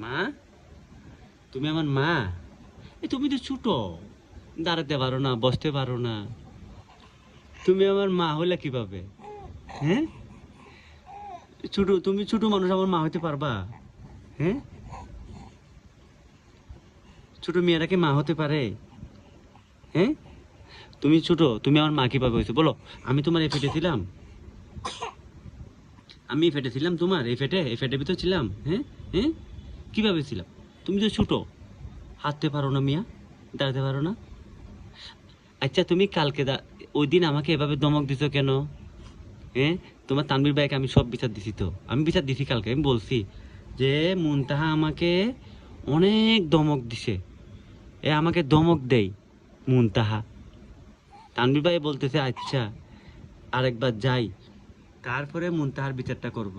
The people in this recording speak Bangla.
মা, তুমি আমার মা? তুমি তো ছোট, দাঁড়াতে পারো না, বসতে পারো না, তুমি আমার মা হইলা কিভাবে? হ্যাঁ, ছোট, তুমি ছোট মানুষ আমার মা হইতে পারবা? হ্যাঁ, ছোট মেয়েরা কি মা হতে পারে? হ্যাঁ, তুমি ছোট, তুমি আমার মা কিভাবে হয়েছে বলো? আমি তোমার এই ফেটে ছিলাম? আমি এই ফেটে ছিলাম তোমার? এই ফেটে ভিতর ছিলাম? হ্যাঁ, হ্যাঁ, কিভাবে ছিলাম? তুমি তো ছোট, হাঁটতে পারো না মিয়া, দাঁড়াতে পারো না। আচ্ছা, তুমি কালকে ওই দিন আমাকে এভাবে ধমক দিছো কেন? হ্যাঁ, তোমার তানভীর ভাইকে আমি সব বিচার দিছি তো, আমি বিচার দিছি কালকে, আমি বলছি যে মুনতাহা আমাকে অনেক ধমক দিছে, আমাকে ধমক দেয় মুনতাহা। তানভীর ভাই বলতেছে আচ্ছা আরেকবার যাই, তারপরে মুনতাহার বিচারটা করব।